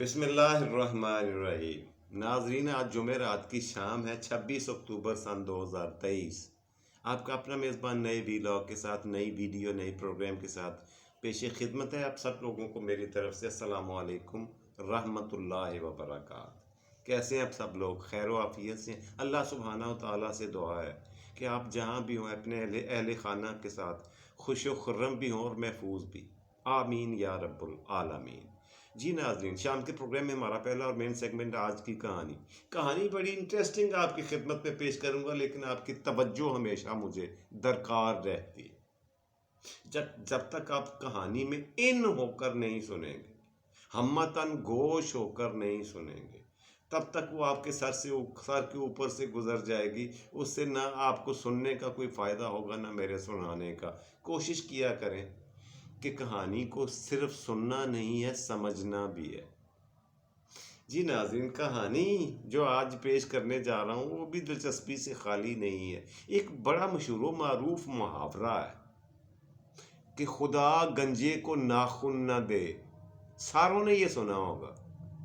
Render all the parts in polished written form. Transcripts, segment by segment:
بسم اللہ الرحمن الرحیم۔ ناظرین، آج جمعرات کی شام ہے، 26 اکتوبر سن 2023۔ آپ کا اپنا میزبان نئے ویلاگ کے ساتھ، نئی ویڈیو، نئی پروگرام کے ساتھ پیش خدمت ہے۔ آپ سب لوگوں کو میری طرف سے السلام علیکم رحمۃ اللہ وبرکاتہ۔ کیسے ہیں آپ سب لوگ؟ خیر و عافیت سے؟ اللہ سبحانہ و تعالیٰ سے دعا ہے کہ آپ جہاں بھی ہوں اپنے اہل خانہ کے ساتھ خوش و خرم بھی ہوں اور محفوظ بھی، آمین یا رب العالمین۔ جی ناظرین، شام کے پروگرام میں ہمارا پہلا اور مین سیگمنٹ آج کی کہانی بڑی انٹرسٹنگ آپ کی خدمت میں پیش کروں گا، لیکن آپ کی توجہ ہمیشہ مجھے درکار رہتی ہے۔ جب تک آپ کہانی میں ان ہو کر نہیں سنیں گے، ہمتن گوش ہو کر نہیں سنیں گے، تب تک وہ آپ کے سر کے اوپر سے گزر جائے گی۔ اس سے نہ آپ کو سننے کا کوئی فائدہ ہوگا، نہ میرے سنانے کا۔ کوشش کیا کریں کہ کہانی کو صرف سننا نہیں ہے، سمجھنا بھی ہے۔ جی ناظرین، کہانی جو آج پیش کرنے جا رہا ہوں وہ بھی دلچسپی سے خالی نہیں ہے۔ ایک بڑا مشہور و معروف محاورہ ہے کہ خدا گنجے کو ناخن نہ دے۔ ساروں نے یہ سنا ہوگا،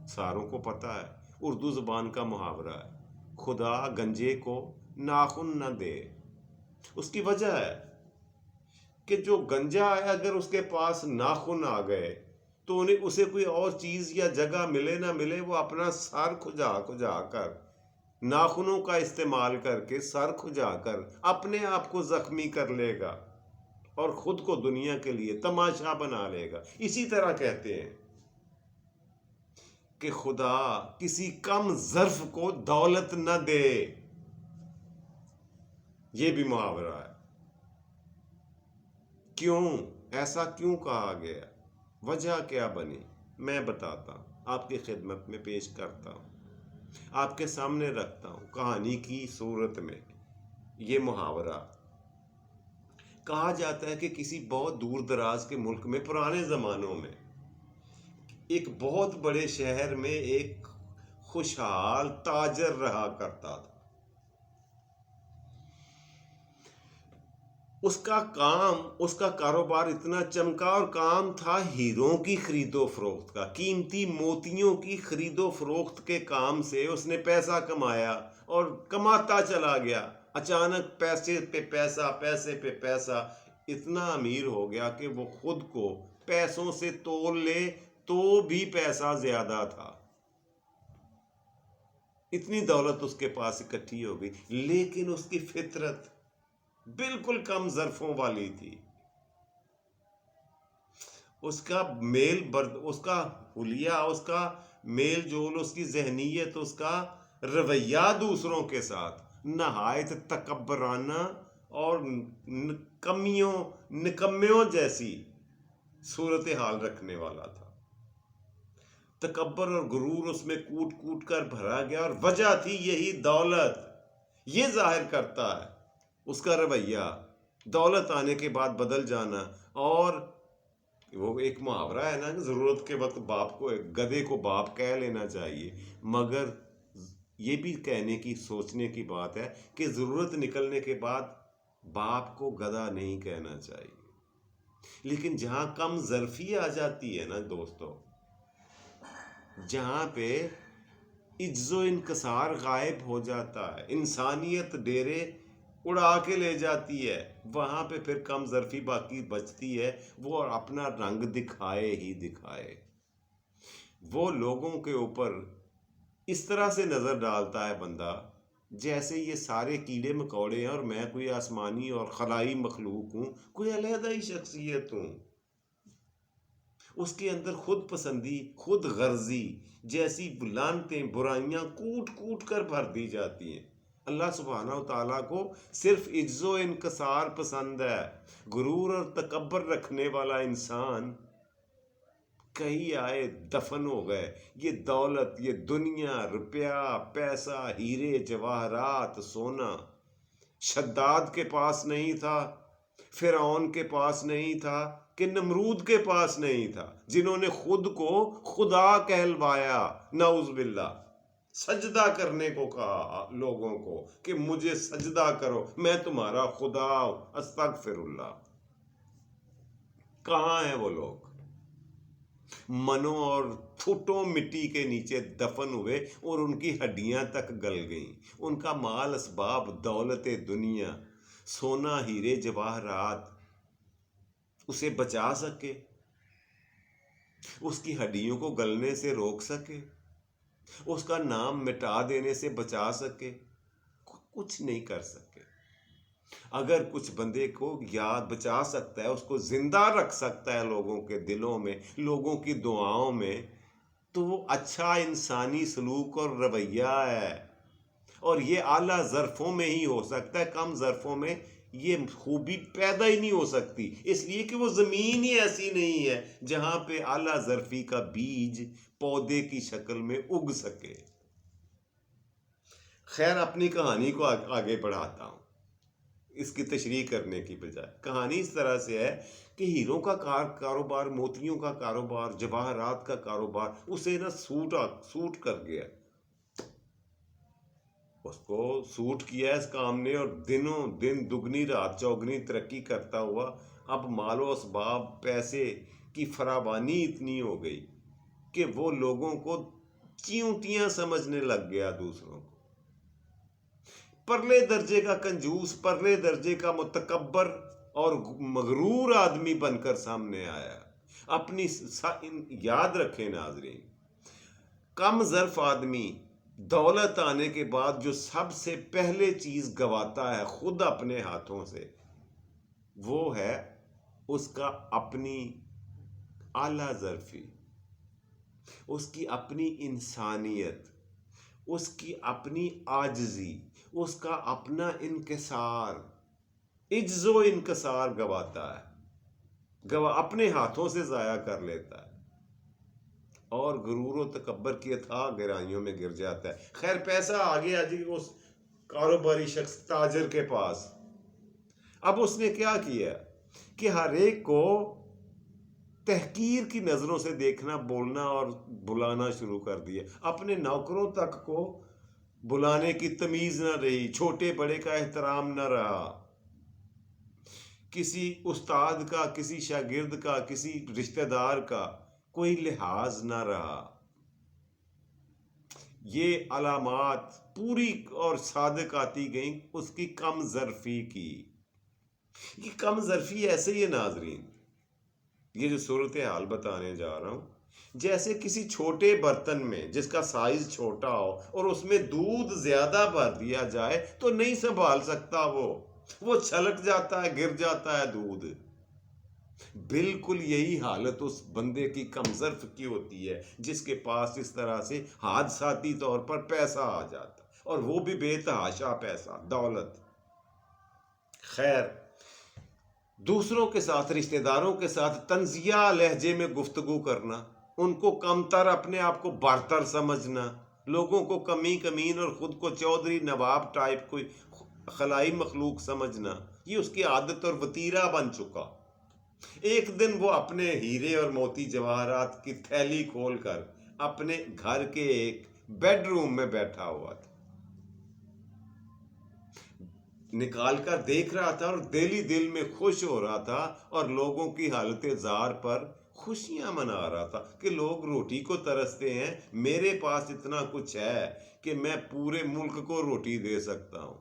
ساروں کو پتہ ہے، اردو زبان کا محاورہ ہے، خدا گنجے کو ناخن نہ دے۔ اس کی وجہ ہے کہ جو گنجا ہے، اگر اس کے پاس ناخن آ گئے تو اسے کوئی اور چیز یا جگہ ملے نہ ملے، وہ اپنا سر کھجا کر، ناخنوں کا استعمال کر کے سر کھجا کر اپنے آپ کو زخمی کر لے گا اور خود کو دنیا کے لیے تماشا بنا لے گا۔ اسی طرح کہتے ہیں کہ خدا کسی کم ظرف کو دولت نہ دے۔ یہ بھی محاورہ ہے۔ کیوں ایسا کیوں کہا گیا؟ وجہ کیا بنی؟ میں بتاتا ہوں، آپ کی خدمت میں پیش کرتا ہوں، آپ کے سامنے رکھتا ہوں کہانی کی صورت میں۔ یہ محاورہ کہا جاتا ہے کہ کسی بہت دور دراز کے ملک میں پرانے زمانوں میں ایک بہت بڑے شہر میں ایک خوشحال تاجر رہا کرتا تھا۔ اس کا کاروبار اتنا چمکا اور کام تھا ہیروں کی خرید و فروخت کا، قیمتی موتیوں کی خرید و فروخت کے کام سے اس نے پیسہ کمایا اور کماتا چلا گیا۔ اچانک پیسے پہ پیسہ، اتنا امیر ہو گیا کہ وہ خود کو پیسوں سے تول لے تو بھی پیسہ زیادہ تھا۔ اتنی دولت اس کے پاس اکٹھی ہو گئی، لیکن اس کی فطرت بالکل کم ظرفوں والی تھی۔ اس کا حلیہ، اس کا میل جول، اس کی ذہنیت، اس کا رویہ دوسروں کے ساتھ نہایت تکبرانہ اور نکمیوں جیسی صورتحال رکھنے والا تھا۔ تکبر اور غرور اس میں کوٹ کوٹ کر بھرا گیا، اور وجہ تھی یہی دولت۔ یہ ظاہر کرتا ہے اس کا رویہ، دولت آنے کے بعد بدل جانا۔ اور وہ ایک محاورہ ہے نا کہ ضرورت کے وقت گدھے کو باپ کہہ لینا چاہیے، مگر یہ بھی کہنے کی، سوچنے کی بات ہے کہ ضرورت نکلنے کے بعد باپ کو گدھا نہیں کہنا چاہیے۔ لیکن جہاں کم ظرفی آ جاتی ہے نا دوستو، جہاں پہ عجز و انکسار غائب ہو جاتا ہے، انسانیت ڈیرے اڑا کے لے جاتی ہے، وہاں پہ پھر کم ظرفی باقی بچتی ہے۔ وہ اپنا رنگ دکھائے ہی دکھائے، وہ لوگوں کے اوپر اس طرح سے نظر ڈالتا ہے بندہ جیسے یہ سارے کیڑے مکوڑے ہیں اور میں کوئی آسمانی اور خلائی مخلوق ہوں، کوئی علیحدہ ہی شخصیت ہوں۔ اس کے اندر خود پسندی، خود غرضی جیسی لعنتیں، برائیاں کوٹ کوٹ کر بھر دی جاتی ہیں۔ اللہ سبحانہ و تعالیٰ کو صرف عجز و انکسار پسند ہے۔ غرور اور تکبر رکھنے والا انسان کہیں آئے دفن ہو گئے۔ یہ دولت، یہ دنیا، روپیہ، پیسہ، ہیرے جواہرات، سونا شداد کے پاس نہیں تھا، فرعون کے پاس نہیں تھا، کہ نمرود کے پاس نہیں تھا، جنہوں نے خود کو خدا کہلوایا، نعوذ باللہ، سجدہ کرنے کو کہا لوگوں کو کہ مجھے سجدہ کرو، میں تمہارا خدا ہوں، استغفر اللہ۔ کہاں ہیں وہ لوگ؟ منوں اور فٹوں مٹی کے نیچے دفن ہوئے اور ان کی ہڈیاں تک گل گئیں. ان کا مال اسباب، دولت دنیا، سونا، ہیرے جواہرات اسے بچا سکے، اس کی ہڈیوں کو گلنے سے روک سکے، اس کا نام مٹا دینے سے بچا سکے؟ کچھ نہیں کر سکے. اگر کچھ بندے کو یاد بچا سکتا ہے، اس کو زندہ رکھ سکتا ہے لوگوں کے دلوں میں، لوگوں کی دعاؤں میں، تو وہ اچھا انسانی سلوک اور رویہ ہے. اور یہ اعلیٰ ظرفوں میں ہی ہو سکتا ہے، کم ظرفوں میں یہ خوبی پیدا ہی نہیں ہو سکتی، اس لیے کہ وہ زمین ہی ایسی نہیں ہے جہاں پہ اعلیٰ ظرفی کا بیج پودے کی شکل میں اگ سکے. خیر، اپنی کہانی کو آگے بڑھاتا ہوں اس کی تشریح کرنے کی بجائے. کہانی اس طرح سے ہے کہ ہیروں کا کاروبار، موتیوں کا کاروبار، جواہرات کا کاروبار اسے نا سوٹ کر گیا، اس کو سوٹ کیا اس کام نے، اور دنوں دن دگنی رات چوگنی ترقی کرتا ہوا اب مال و اسباب، پیسے کی فراوانی اتنی ہو گئی کہ وہ لوگوں کو چیونٹیاں سمجھنے لگ گیا، دوسروں کو پرلے درجے کا کنجوس، پرلے درجے کا متکبر اور مغرور آدمی بن کر سامنے آیا. اپنی یاد رکھیں ناظرین، کم ظرف آدمی دولت آنے کے بعد جو سب سے پہلے چیز گواتا ہے خود اپنے ہاتھوں سے، وہ ہے اس کا اپنی اعلیٰ ظرفی، اس کی اپنی انسانیت، اس کی اپنی عاجزی، اس کا اپنا انکسار، عجز و انکسار گواتا ہے، اپنے ہاتھوں سے ضائع کر لیتا ہے اور غرور و تکبر کی اتھاہ گہرائیوں میں گر جاتا ہے. خیر، پیسہ آگے آ جی اس کاروباری شخص تاجر کے پاس. اب اس نے کیا کیا کہ ہر ایک کو تحقیر کی نظروں سے دیکھنا، بولنا اور بلانا شروع کر دیا. اپنے نوکروں تک کو بلانے کی تمیز نہ رہی، چھوٹے بڑے کا احترام نہ رہا، کسی استاد کا، کسی شاگرد کا، کسی رشتہ دار کا کوئی لحاظ نہ رہا. یہ علامات پوری اور صادق آتی گئیں اس کی کم ظرفی کی. یہ کم ظرفی ایسے ہی ہے ناظرین، یہ جو صورتحال بتانے جا رہا ہوں، جیسے کسی چھوٹے برتن میں جس کا سائز چھوٹا ہو اور اس میں دودھ زیادہ بھر دیا جائے تو نہیں سنبھال سکتا، وہ چھلک جاتا ہے، گر جاتا ہے دودھ. بالکل یہی حالت اس بندے کی کم ظرف کی ہوتی ہے جس کے پاس اس طرح سے حادثاتی طور پر پیسہ آ جاتا، اور وہ بھی بے تحاشا پیسہ، دولت. خیر، دوسروں کے ساتھ، رشتہ داروں کے ساتھ طنزیہ لہجے میں گفتگو کرنا، ان کو کمتر، اپنے آپ کو برتر سمجھنا، لوگوں کو کمی کمین اور خود کو چودھری نواب ٹائپ کوئی خلائی مخلوق سمجھنا، یہ اس کی عادت اور وتیرہ بن چکا. ایک دن وہ اپنے ہیرے اور موتی جواہرات کی تھیلی کھول کر اپنے گھر کے ایک بیڈ روم میں بیٹھا ہوا تھا، نکال کر دیکھ رہا تھا اور دل میں خوش ہو رہا تھا، اور لوگوں کی حالت زار پر خوشیاں منا رہا تھا کہ لوگ روٹی کو ترستے ہیں، میرے پاس اتنا کچھ ہے کہ میں پورے ملک کو روٹی دے سکتا ہوں،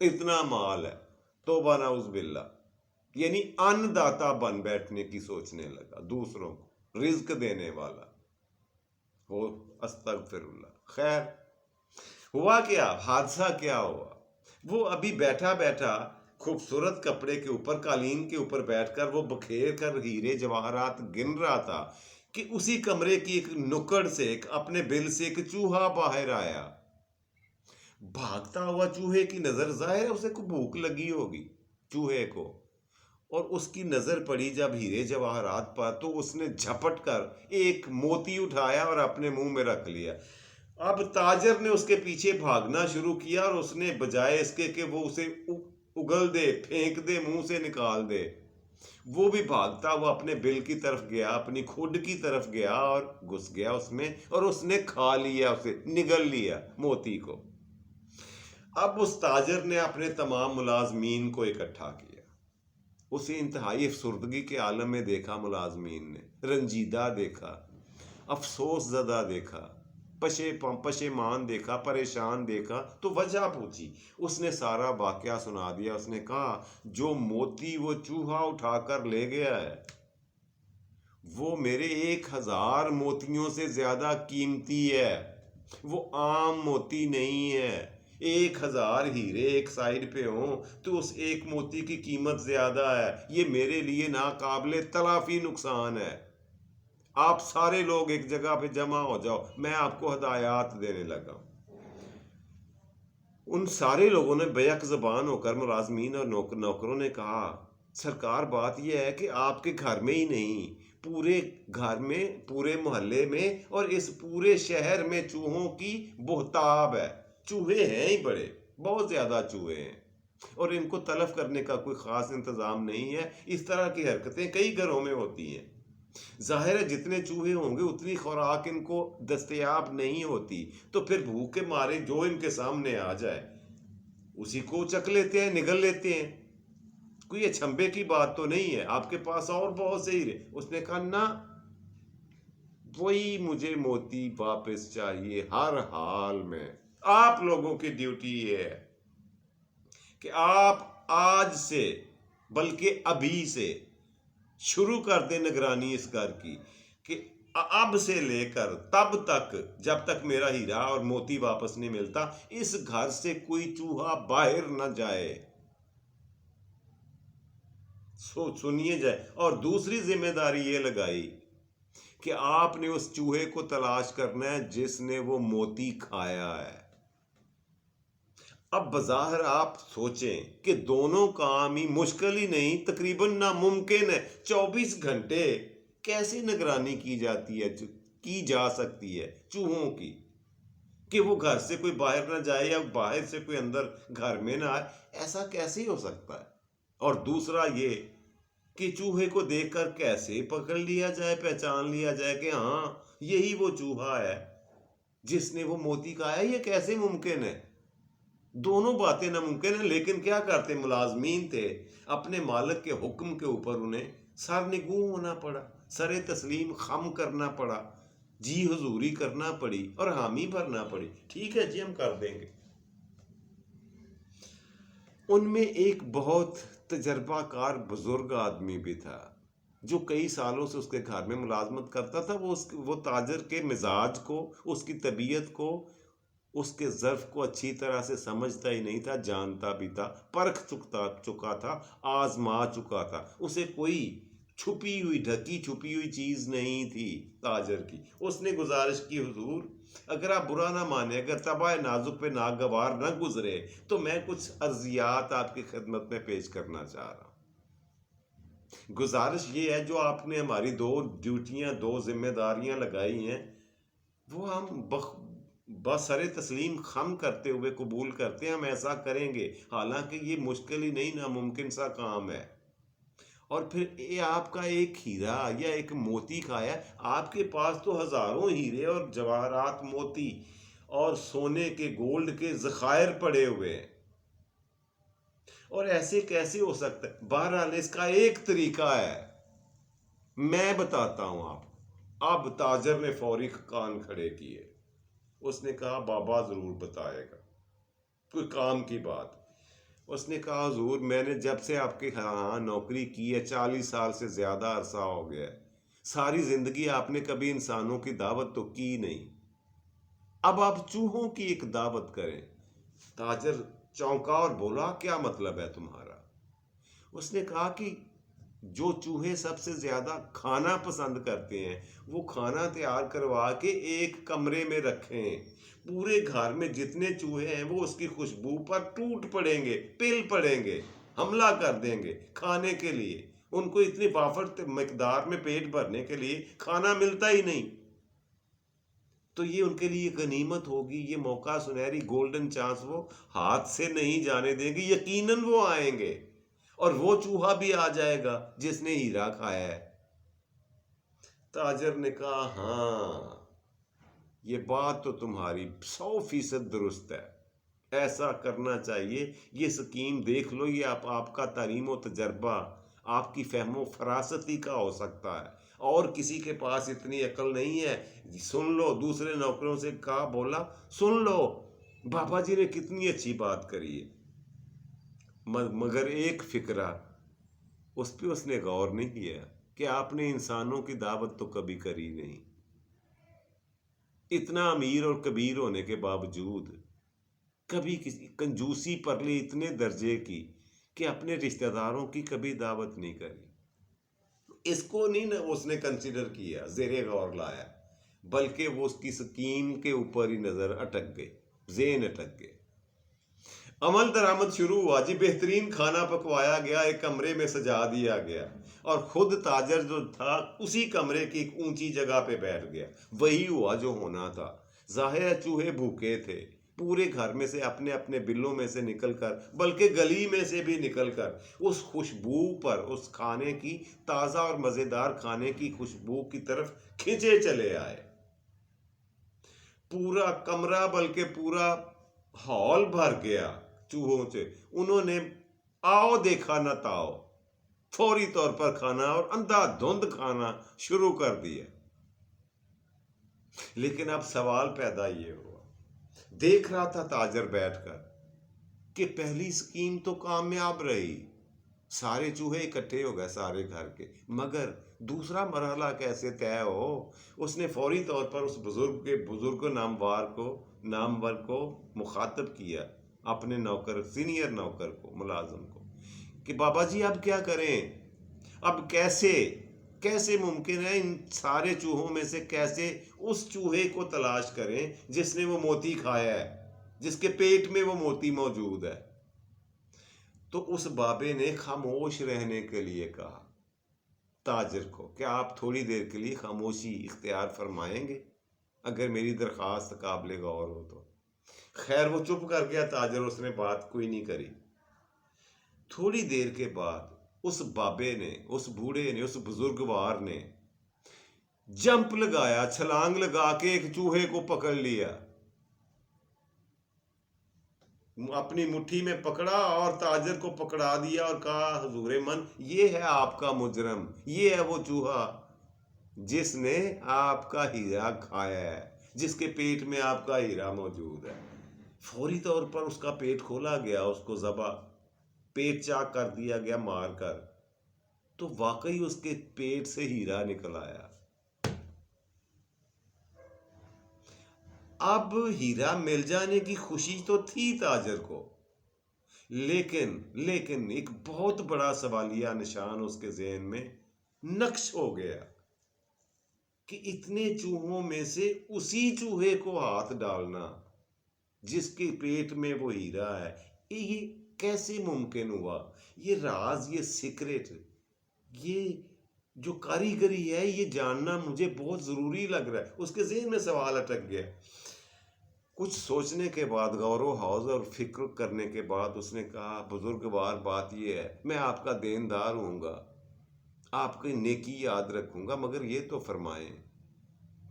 اتنا مال ہے. توبہ نعوذ باللہ، یعنی ان داتا بن بیٹھنے کی سوچنے لگا، دوسروں کو رزق دینے والا ہو. استغفر اللہ. خیر، ہوا کیا، حادثہ کیا ہوا، وہ ابھی بیٹھا بیٹھا خوبصورت کپڑے کے اوپر، قالین کے اوپر بیٹھ کر وہ بکھیر کر ہیرے جواہرات گن رہا تھا کہ اسی کمرے کی ایک نکڑ سے، اپنے بل سے ایک چوہا باہر آیا. بھاگتا ہوا چوہے کی نظر، ظاہر ہے اسے کو بھوک لگی ہوگی چوہے کو، اور اس کی نظر پڑی جب ہیرے جواہرات پر تو اس نے جھپٹ کر ایک موتی اٹھایا اور اپنے منہ میں رکھ لیا. اب تاجر نے اس کے پیچھے بھاگنا شروع کیا، اور اس نے بجائے اس کے کہ وہ اسے اگل دے، پھینک دے، منہ سے نکال دے، وہ بھی بھاگتا ہوا اپنے بل کی طرف گیا، اپنی کھڈ کی طرف گیا اور گھس گیا اس میں، اور اس نے کھا لیا، اسے نگل لیا موتی کو. اب اس تاجر نے اپنے تمام ملازمین کو اکٹھا کیا، اسے انتہائی افسردگی کے عالم میں دیکھا ملازمین نے. رنجیدہ دیکھا، افسوس زدہ دیکھا، پشیمان دیکھا، پریشان دیکھا، تو وجہ پوچھی۔ اس نے سارا واقعہ سنا دیا۔ اس نے کہا جو موتی وہ چوہا اٹھا کر لے گیا ہے وہ میرے 1000 موتیوں سے زیادہ قیمتی ہے، وہ عام موتی نہیں ہے۔ 1000 ہیرے ایک سائڈ پہ ہوں تو اس ایک موتی کی قیمت زیادہ ہے، یہ میرے لیے ناقابل تلافی نقصان ہے۔ آپ سارے لوگ ایک جگہ پہ جمع ہو جاؤ، میں آپ کو ہدایات دینے لگا۔ ان سارے لوگوں نے بیک زبان ہو کر ملازمین اور نوکروں نے کہا سرکار بات یہ ہے کہ آپ کے گھر میں ہی نہیں، پورے گھر میں، پورے محلے میں اور اس پورے شہر میں چوہوں کی بہتاب ہے۔ چوہے ہیں ہی بڑے، بہت زیادہ چوہے ہیں، اور ان کو تلف کرنے کا کوئی خاص انتظام نہیں ہے۔ اس طرح کی حرکتیں کئی گھروں میں ہوتی ہیں۔ ظاہر ہے جتنے چوہے ہوں گے اتنی خوراک ان کو دستیاب نہیں ہوتی، تو پھر بھوک کے مارے جو ان کے سامنے آ جائے اسی کو چک لیتے ہیں، نگل لیتے ہیں۔ کوئی اچھمبے کی بات تو نہیں ہے، آپ کے پاس اور بہت سے ہیرے۔ اس نے کہا نہ، وہی مجھے موتی واپس چاہیے ہر حال میں۔ آپ لوگوں کی ڈیوٹی یہ ہے کہ آپ آج سے، بلکہ ابھی سے شروع کر دیں نگرانی اس گھر کی، کہ اب سے لے کر تب تک جب تک میرا ہیرا اور موتی واپس نہیں ملتا اس گھر سے کوئی چوہا باہر نہ جائے۔ سنیے جائے۔ اور دوسری ذمہ داری یہ لگائی کہ آپ نے اس چوہے کو تلاش کرنا ہے جس نے وہ موتی کھایا ہے۔ اب بظاہر آپ سوچیں کہ دونوں کام ہی مشکل ہی نہیں، تقریباً ناممکن ہے۔ 24 گھنٹے کیسے نگرانی کی جا سکتی ہے چوہوں کی، کہ وہ گھر سے کوئی باہر نہ جائے یا باہر سے کوئی اندر گھر میں نہ آئے؟ ایسا کیسے ہو سکتا ہے؟ اور دوسرا یہ کہ چوہے کو دیکھ کر کیسے پکڑ لیا جائے، پہچان لیا جائے کہ ہاں یہی وہ چوہا ہے جس نے وہ موتی کھایا؟ یہ کیسے ممکن ہے؟ دونوں باتیں ناممکن ہیں۔ لیکن کیا کرتے، ملازمین تھے، اپنے مالک کے حکم کے اوپر انہیں سر نگوں ہونا پڑا، سر تسلیم خم کرنا پڑا، جی حضوری کرنا پڑی اور حامی بھرنا پڑی۔ ٹھیک ہے جی، ہم کر دیں گے۔ ان میں ایک بہت تجربہ کار بزرگ آدمی بھی تھا جو کئی سالوں سے اس کے گھر میں ملازمت کرتا تھا۔ وہ تاجر کے مزاج کو، اس کی طبیعت کو، اس کے ظرف کو اچھی طرح سے سمجھتا ہی نہیں تھا، جانتا بھی تھا، پرکھ چکا تھا، آزما چکا تھا۔ اسے کوئی چھپی ہوئی، ڈھکی چھپی ہوئی چیز نہیں تھی تاجر کی۔ اس نے گزارش کی حضور اگر آپ برا نہ مانے، اگر طبع نازک پہ ناگوار نہ گزرے تو میں کچھ عرضیات آپ کی خدمت میں پیش کرنا چاہ رہا ہوں۔ گزارش یہ ہے جو آپ نے ہماری 2 ڈیوٹیاں، 2 ذمہ داریاں لگائی ہیں وہ ہم بسر تسلیم خم کرتے ہوئے قبول کرتے ہیں، ہم ایسا کریں گے، حالانکہ یہ مشکل ہی نہیں، ناممکن سا کام ہے۔ اور پھر یہ آپ کا ایک ہیرا یا ایک موتی کھایا، آپ کے پاس تو ہزاروں ہیرے اور جواہرات، موتی اور سونے کے، گولڈ کے ذخائر پڑے ہوئے ہیں، اور ایسے کیسے ہو سکتا ہے؟ بہرحال اس کا ایک طریقہ ہے، میں بتاتا ہوں آپ۔ اب تاجر نے فوری کان کھڑے کیے۔ اس نے کہا بابا ضرور بتائے گا، کوئی کام کی بات۔ اس نے کہا حضور میں نے جب سے آپ کے ہاں نوکری کی ہے 40 سال سے زیادہ عرصہ ہو گیا ہے، ساری زندگی آپ نے کبھی انسانوں کی دعوت تو کی نہیں، اب آپ چوہوں کی ایک دعوت کریں۔ تاجر چونکا اور بولا کیا مطلب ہے تمہارا؟ اس نے کہا کہ جو چوہے سب سے زیادہ کھانا پسند کرتے ہیں وہ کھانا تیار کروا کے ایک کمرے میں رکھیں، پورے گھر میں جتنے چوہے ہیں وہ اس کی خوشبو پر ٹوٹ پڑیں گے، پل پڑیں گے، حملہ کر دیں گے کھانے کے لیے۔ ان کو اتنی وافر مقدار میں پیٹ بھرنے کے لیے کھانا ملتا ہی نہیں، تو یہ ان کے لیے غنیمت ہوگی، یہ موقع، سنہری گولڈن چانس وہ ہاتھ سے نہیں جانے دیں گے۔ یقیناً وہ آئیں گے اور وہ چوہا بھی آ جائے گا جس نے ہیرا کھایا ہے۔ تاجر نے کہا ہاں یہ بات تو تمہاری 100% درست ہے، ایسا کرنا چاہیے۔ یہ سکیم دیکھ لو، یہ آپ کا تعلیم و تجربہ، آپ کی فہم و فراستی کا ہو سکتا ہے۔ اور کسی کے پاس اتنی عقل نہیں ہے. سن لو. دوسرے نوکروں سے کہا, بولا سن لو, بابا جی نے کتنی اچھی بات کری ہے, مگر ایک فکرہ اس پہ اس نے غور نہیں کیا کہ آپ نے انسانوں کی دعوت تو کبھی کری نہیں. اتنا امیر اور کبیر ہونے کے باوجود کبھی کسی کنجوسی پر لی اتنے درجے کی کہ اپنے رشتہ داروں کی کبھی دعوت نہیں کری. اس کو نہیں اس نے کنسیڈر کیا, زیر غور لایا, بلکہ وہ اس کی سکیم کے اوپر ہی نظر اٹک گئی, ذہن اٹک گئے. عمل درآمد شروع ہوا جی. بہترین کھانا پکوایا گیا, ایک کمرے میں سجا دیا گیا, اور خود تاجر جو تھا اسی کمرے کی ایک اونچی جگہ پہ بیٹھ گیا. وہی ہوا جو ہونا تھا. ظاہر ہے چوہے بھوکے تھے. پورے گھر میں سے اپنے اپنے بلوں میں سے نکل کر, بلکہ گلی میں سے بھی نکل کر, اس خوشبو پر, اس کھانے کی, تازہ اور مزیدار کھانے کی خوشبو کی طرف کھنچے چلے آئے. پورا کمرہ بلکہ پورا ہال بھر گیا چوہوں سے. انہوں نے آؤ دیکھا نہ تاؤ, فوری طور پر کھانا اور اندھا دھند کھانا شروع کر دیا. لیکن اب سوال پیدا یہ ہوا, دیکھ رہا تھا تاجر بیٹھ کر کہ پہلی سکیم تو کامیاب رہی, سارے چوہے اکٹھے ہو گئے سارے گھر کے, مگر دوسرا مرحلہ کیسے طے ہو. اس نے فوری طور پر اس بزرگ نامور کو مخاطب کیا, اپنے نوکر, سینئر نوکر کو, ملازم کو, کہ بابا جی اب کیا کریں, اب کیسے ممکن ہے ان سارے چوہوں میں سے کیسے اس چوہے کو تلاش کریں جس نے وہ موتی کھایا ہے, جس کے پیٹ میں وہ موتی موجود ہے. تو اس بابے نے خاموش رہنے کے لیے کہا تاجر کو کہ آپ تھوڑی دیر کے لیے خاموشی اختیار فرمائیں گے اگر میری درخواست قابل غور ہو تو. خیر وہ چپ کر گیا تاجر, اس نے بات کوئی نہیں کری. تھوڑی دیر کے بعد اس بابے نے, اس بوڑھے نے, اس بزرگوار نے جمپ لگایا, چھلانگ لگا کے ایک چوہے کو پکڑ لیا, اپنی مٹھی میں پکڑا اور تاجر کو پکڑا دیا اور کہا حضور من, یہ ہے آپ کا مجرم, یہ ہے وہ چوہا جس نے آپ کا ہیرا کھایا ہے, جس کے پیٹ میں آپ کا ہیرا موجود ہے. فوری طور پر اس کا پیٹ کھولا گیا, اس کو ذبح, پیٹ چاک کر دیا گیا مار کر, تو واقعی اس کے پیٹ سے ہیرا نکل آیا. اب ہیرا مل جانے کی خوشی تو تھی تاجر کو, لیکن ایک بہت بڑا سوالیہ نشان اس کے ذہن میں نقش ہو گیا کہ اتنے چوہوں میں سے اسی چوہے کو ہاتھ ڈالنا جس کے پیٹ میں وہ ہیرا ہے, یہ کیسے ممکن ہوا. یہ راز, یہ سیکرٹ, یہ جو کاریگری ہے, یہ جاننا مجھے بہت ضروری لگ رہا ہے. اس کے ذہن میں سوال اٹک گیا. کچھ سوچنے کے بعد, غور و خوض اور فکر کرنے کے بعد اس نے کہا بزرگوار بات یہ ہے, میں آپ کا دیندار ہوں گا, آپ کی نیکی یاد رکھوں گا, مگر یہ تو فرمائیں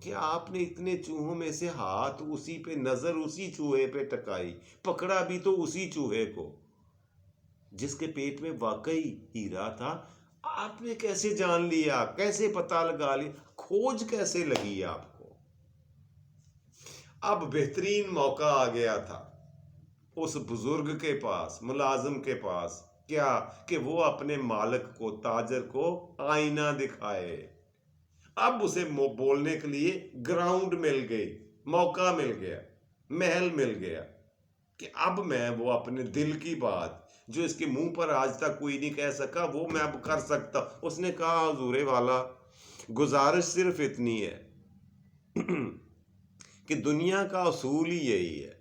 کہ آپ نے اتنے چوہوں میں سے ہاتھ اسی پہ, نظر اسی چوہے پہ ٹکائی, پکڑا بھی تو اسی چوہے کو جس کے پیٹ میں واقعی ہیرا تھا, آپ نے کیسے جان لیا, کیسے پتہ لگا لیا, کھوج کیسے لگی آپ کو. اب بہترین موقع آ گیا تھا اس بزرگ کے پاس, ملازم کے پاس, کیا کہ وہ اپنے مالک کو, تاجر کو آئینہ دکھائے. اب اسے بولنے کے لیے گراؤنڈ مل گئی, موقع مل گیا, محل مل گیا کہ اب میں وہ اپنے دل کی بات جو اس کے منہ پر آج تک کوئی نہیں کہہ سکا, وہ میں اب کر سکتا. اس نے کہا حضور والا, گزارش صرف اتنی ہے کہ دنیا کا اصول ہی یہی ہے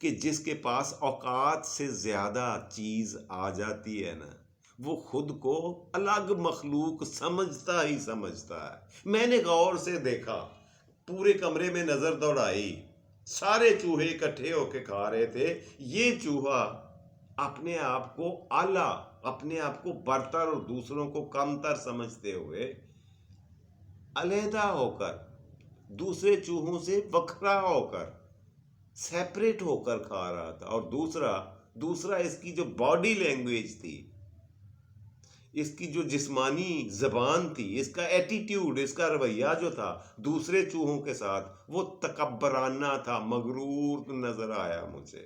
کہ جس کے پاس اوقات سے زیادہ چیز آ جاتی ہے نا, وہ خود کو الگ مخلوق سمجھتا ہی سمجھتا ہے. میں نے غور سے دیکھا, پورے کمرے میں نظر دوڑائی, سارے چوہے اکٹھے ہو کے کھا رہے تھے. یہ چوہا اپنے آپ کو اعلیٰ, اپنے آپ کو برتر اور دوسروں کو کمتر سمجھتے ہوئے علیحدہ ہو کر, دوسرے چوہوں سے وکھرا ہو کر, سیپریٹ ہو کر کھا رہا تھا. اور دوسرا اس کی جو باڈی لینگویج تھی, اس کی جو جسمانی زبان تھی، اس کا ایٹیٹیوڈ، اس کا رویہ جو تھا دوسرے چوہوں کے ساتھ، وہ تکبرانہ تھا، مغرور نظر آیا مجھے۔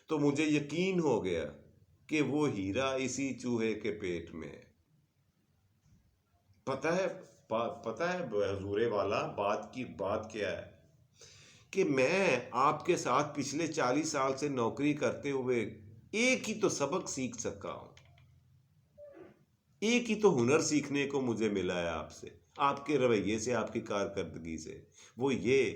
تو مجھے یقین ہو گیا کہ وہ ہیرا اسی چوہے کے پیٹ میں ہے۔ پتہ ہے حضور والا بات کیا ہے کہ میں آپ کے ساتھ پچھلے 40 سال سے نوکری کرتے ہوئے ایک ہی تو سبق سیکھ سکا ہوں، ایک ہی تو ہنر سیکھنے کو مجھے ملا ہے آپ سے، آپ کے رویے سے، آپ کی کارکردگی سے۔ وہ یہ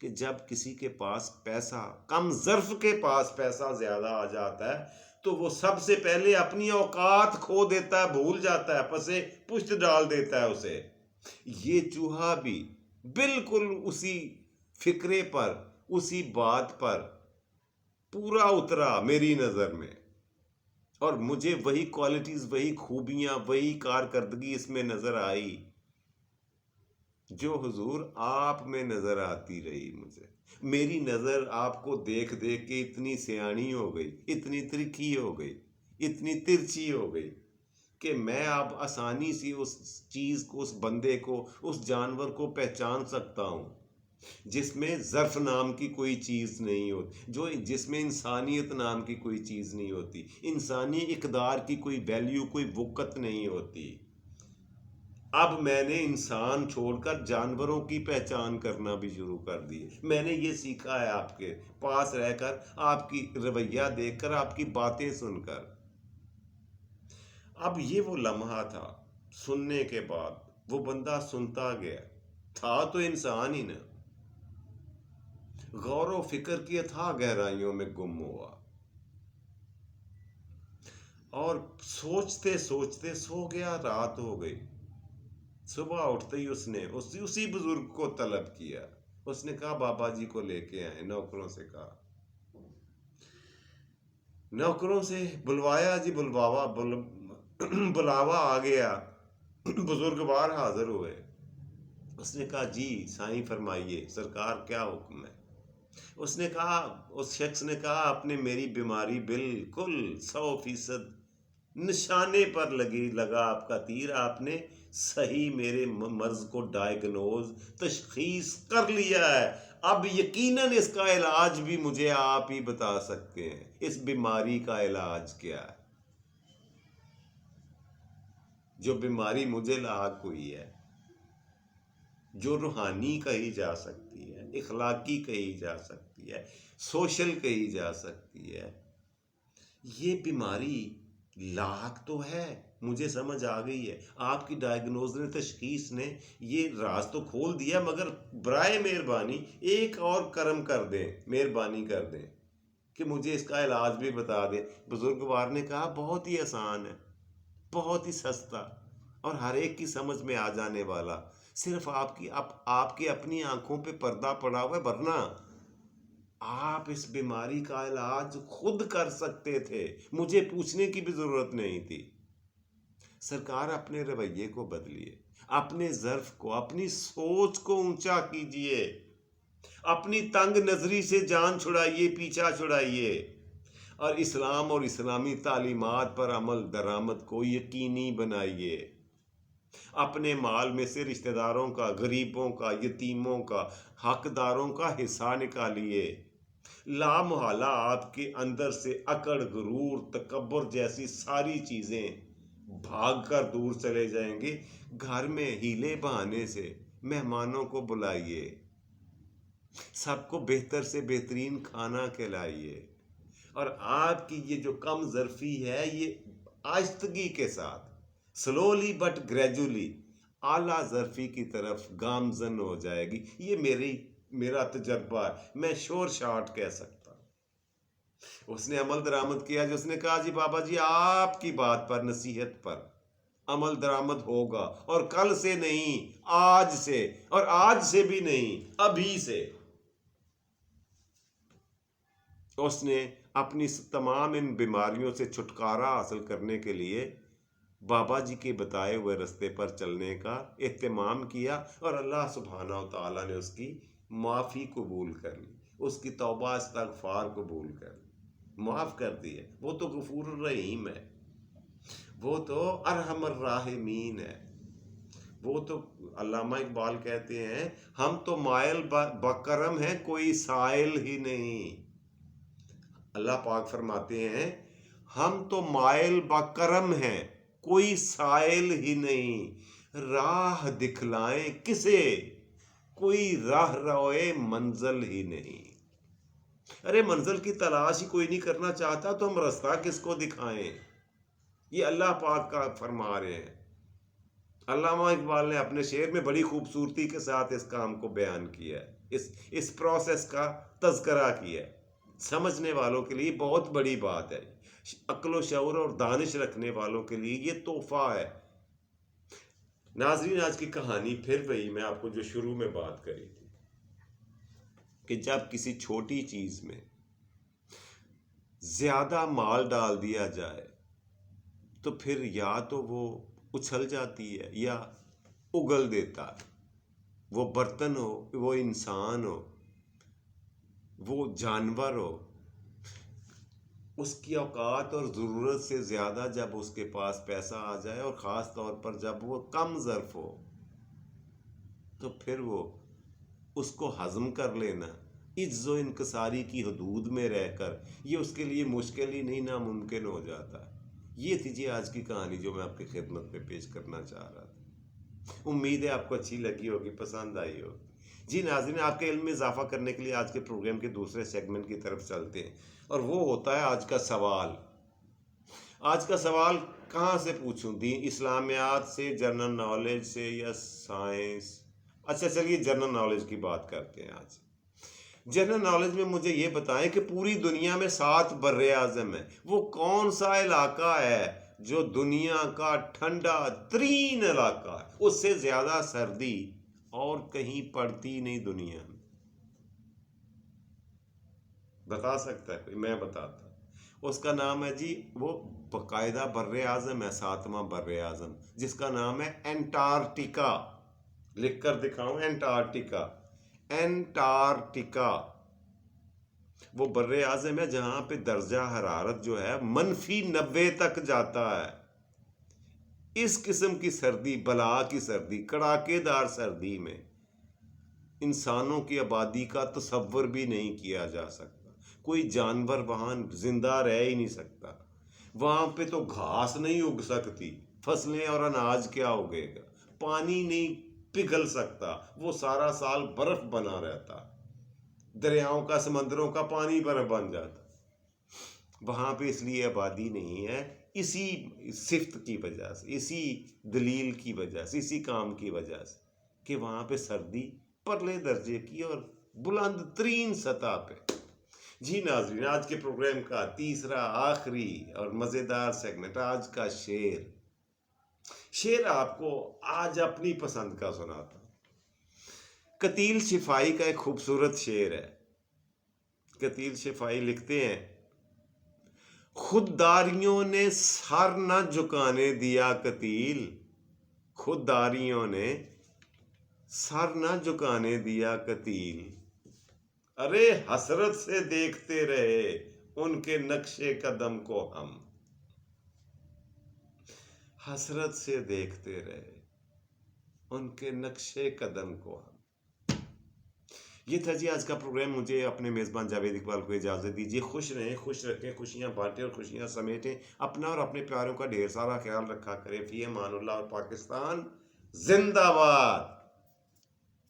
کہ جب کسی کے پاس پیسہ، کم ظرف کے پاس پیسہ زیادہ آ جاتا ہے تو وہ سب سے پہلے اپنی اوقات کھو دیتا ہے، بھول جاتا ہے، پسے پشت ڈال دیتا ہے اسے۔ یہ چوہا بھی بالکل اسی فکرے پر، اسی بات پر پورا اترا میری نظر میں، اور مجھے وہی کوالٹیز، وہی خوبیاں، وہی کارکردگی اس میں نظر آئی جو حضور آپ میں نظر آتی رہی مجھے۔ میری نظر آپ کو دیکھ دیکھ کے اتنی سیاਣੀ ہو گئی، اتنی ترکھی ہو گئی، اتنی ترچھی ہو گئی کہ میں اب آسانی سے اس چیز کو، اس بندے کو، اس جانور کو پہچان سکتا ہوں جس میں ظرف نام کی کوئی چیز نہیں ہوتی، جس میں انسانیت نام کی کوئی چیز نہیں ہوتی، انسانی اقدار کی کوئی ویلیو، کوئی وقت نہیں ہوتی۔ اب میں نے انسان چھوڑ کر جانوروں کی پہچان کرنا بھی شروع کر دی۔ میں نے یہ سیکھا ہے آپ کے پاس رہ کر، آپ کی رویہ دیکھ کر، آپ کی باتیں سن کر۔ اب یہ وہ لمحہ تھا، سننے کے بعد وہ بندہ سنتا گیا، تھا تو انسان ہی نا، غور و فکر کی اتھاہ گہرائیوں میں گم ہوا، اور سوچتے سوچتے سو گیا، رات ہو گئی۔ صبح اٹھتے ہی اس نے اسی بزرگ کو طلب کیا۔ اس نے کہا بابا جی کو لے کے آئے، نوکروں سے کہا، نوکروں سے بلوایا جی، بلاوا آ گیا، بزرگوار حاضر ہوئے۔ اس نے کہا جی سائیں فرمائیے، سرکار کیا حکم ہے؟ اس نے کہا، اس شخص نے کہا، آپ نے میری بیماری بالکل 100% نشانے پر لگا آپ کا تیر، آپ نے صحیح میرے مرض کو ڈائیگنوز، تشخیص کر لیا ہے۔ اب یقیناً اس کا علاج بھی مجھے آپ ہی بتا سکتے ہیں، اس بیماری کا علاج کیا ہے، جو بیماری مجھے لاحق ہوئی ہے، جو روحانی کہی جا سکتی ہے، اخلاقی کہی جا سکتی ہے، سوشل کہی جا سکتی ہے۔ یہ بیماری لاحق تو ہے، مجھے سمجھ آ گئی ہے، آپ کی ڈائیگنوز نے، تشخیص نے یہ راز تو کھول دیا، مگر برائے مہربانی ایک اور کرم کر دیں، مہربانی کر دیں کہ مجھے اس کا علاج بھی بتا دیں۔ بزرگوار نے کہا بہت ہی آسان ہے، بہت ہی سستا، اور ہر ایک کی سمجھ میں آ جانے والا، صرف آپ کی اپنی آنکھوں پہ پردہ پڑا ہوا ہے، ورنہ آپ اس بیماری کا علاج خود کر سکتے تھے، مجھے پوچھنے کی بھی ضرورت نہیں تھی۔ سرکار اپنے رویے کو بدلیے، اپنے ظرف کو، اپنی سوچ کو اونچا کیجئے، اپنی تنگ نظری سے جان چھڑائیے، پیچھا چھڑائیے، اور اسلام اور اسلامی تعلیمات پر عمل درآمد کو یقینی بنائیے۔ اپنے مال میں سے رشتہ داروں کا، غریبوں کا، یتیموں کا، حقداروں کا حصہ نکالیے۔ لا محالہ آپ کے اندر سے اکڑ، غرور، تکبر جیسی ساری چیزیں بھاگ کر دور چلے جائیں گے۔ گھر میں ہیلے بہانے سے مہمانوں کو بلائیے، سب کو بہتر سے بہترین کھانا کھلائیے، اور آپ کی یہ جو کم ظرفی ہے، یہ آہستگی کے ساتھ، سلولی بٹ گریجولی اعلیٰ ظرفی کی طرف گامزن ہو جائے گی۔ یہ میرا تجربہ ہے، میں شور شاٹ کہہ سکتا ہوں۔ اس نے عمل درآمد کیا، جو اس نے کہا جی بابا جی آپ کی بات پر، نصیحت پر عمل درآمد ہوگا، اور کل سے نہیں، آج سے، اور آج سے بھی نہیں، ابھی سے۔ اس نے اپنی تمام ان بیماریوں سے چھٹکارا حاصل کرنے کے لیے بابا جی کے بتائے ہوئے رستے پر چلنے کا اہتمام کیا، اور اللہ سبحانہ و تعالیٰ نے اس کی معافی قبول کر لی، اس کی توبہ استغفار قبول کر لی، معاف کر دی ہے، وہ تو غفور الرحیم ہے۔ وہ تو ارحم الراحمین ہے. وہ تو علامہ اقبال کہتے ہیں ہم تو مائل بکرم ہیں کوئی سائل ہی نہیں. اللہ پاک فرماتے ہیں ہم تو مائل بکرم ہیں کوئی سائل ہی نہیں. راہ دکھلائیں کسے کوئی راہ روئے منزل ہی نہیں. ارے منزل کی تلاش ہی کوئی نہیں کرنا چاہتا تو ہم راستہ کس کو دکھائیں. یہ اللہ پاک کا فرما رہے ہیں. علامہ اقبال نے اپنے شعر میں بڑی خوبصورتی کے ساتھ اس کام کو بیان کیا ہے, اس پروسیس کا تذکرہ کیا ہے. سمجھنے والوں کے لیے بہت بڑی بات ہے. عقل و شعور اور دانش رکھنے والوں کے لیے یہ تحفہ ہے. ناظرین آج کی کہانی پھر وہی میں آپ کو جو شروع میں بات کری تھی کہ جب کسی چھوٹی چیز میں زیادہ مال ڈال دیا جائے تو پھر یا تو وہ اچھل جاتی ہے یا اگل دیتا ہے. وہ برتن ہو, وہ انسان ہو, وہ جانور ہو, اس کی اوقات اور ضرورت سے زیادہ جب اس کے پاس پیسہ آ جائے اور خاص طور پر جب وہ کم ظرف ہو تو پھر وہ اس کو ہضم کر لینا عجز و انکساری کی حدود میں رہ کر یہ اس کے لیے مشکل ہی نہیں ناممکن ہو جاتا. یہ تھی جی آج کی کہانی جو میں آپ کی خدمت میں پیش کرنا چاہ رہا تھا. امید ہے آپ کو اچھی لگی ہوگی, پسند آئی ہوگی. جی ناظرین آپ کے علم میں اضافہ کرنے کے لیے آج کے پروگرام کے دوسرے سیگمنٹ کی طرف چلتے ہیں اور وہ ہوتا ہے آج کا سوال. آج کا سوال کہاں سے پوچھوں, دین اسلامیات سے, جنرل نالج سے یا سائنس؟ اچھا چلیے جنرل نالج کی بات کرتے ہیں. آج جنرل نالج میں مجھے یہ بتائیں کہ پوری دنیا میں 7 بر اعظم ہیں, وہ کون سا علاقہ ہے جو دنیا کا ٹھنڈا ترین علاقہ ہے, اس سے زیادہ سردی اور کہیں پڑتی نہیں دنیا میں؟ بتا سکتا ہے کوئی؟ میں بتاتا ہوں. اس کا نام ہے جی, وہ باقاعدہ بر اعظم ہے, 7واں بر اعظم, جس کا نام ہے انٹارکٹیکا. لکھ کر دکھاؤں, انٹارکٹیکا. انٹارکٹیکا وہ بر اعظم ہے جہاں پہ درجہ حرارت جو ہے -90 تک جاتا ہے. اس قسم کی سردی, بلا کی سردی, کڑاکے دار سردی میں انسانوں کی آبادی کا تصور بھی نہیں کیا جا سکتا. کوئی جانور وہاں زندہ رہ ہی نہیں سکتا. وہاں پہ تو گھاس نہیں اگ سکتی, فصلیں اور اناج کیا اگے گا, پانی نہیں پگھل سکتا, وہ سارا سال برف بنا رہتا, دریاؤں کا, سمندروں کا پانی برف بن جاتا. وہاں پہ اس لیے آبادی نہیں ہے, اسی صفت کی وجہ سے, اسی دلیل کی وجہ سے, اسی کام کی وجہ سے کہ وہاں پہ سردی پرلے درجے کی اور بلند ترین سطح پہ. جی ناظرین آج کے پروگرام کا تیسرا آخری اور مزیدار سیگمنٹ, آج کا شعر آپ کو آج اپنی پسند کا سناتا ہوں. قتیل شفائی کا ایک خوبصورت شعر ہے. قتیل شفائی لکھتے ہیں خودداریوں نے سر نہ جھکانے دیا قتیل, خودداریوں نے سر نہ جھکانے دیا قتیل, ارے حسرت سے دیکھتے رہے ان کے نقش قدم کو ہم, حسرت سے دیکھتے رہے ان کے نقش قدم کو ہم. یہ تھا جی آج کا پروگرام. مجھے اپنے میزبان جاوید اقبال کو اجازت دیجیے. خوش رہیں, خوش رکھیں, خوشیاں بانٹیں اور خوشیاں سمیٹیں. اپنا اور اپنے پیاروں کا ڈھیر سارا خیال رکھا کریں. فی امان اللہ, اور پاکستان زندہ باد.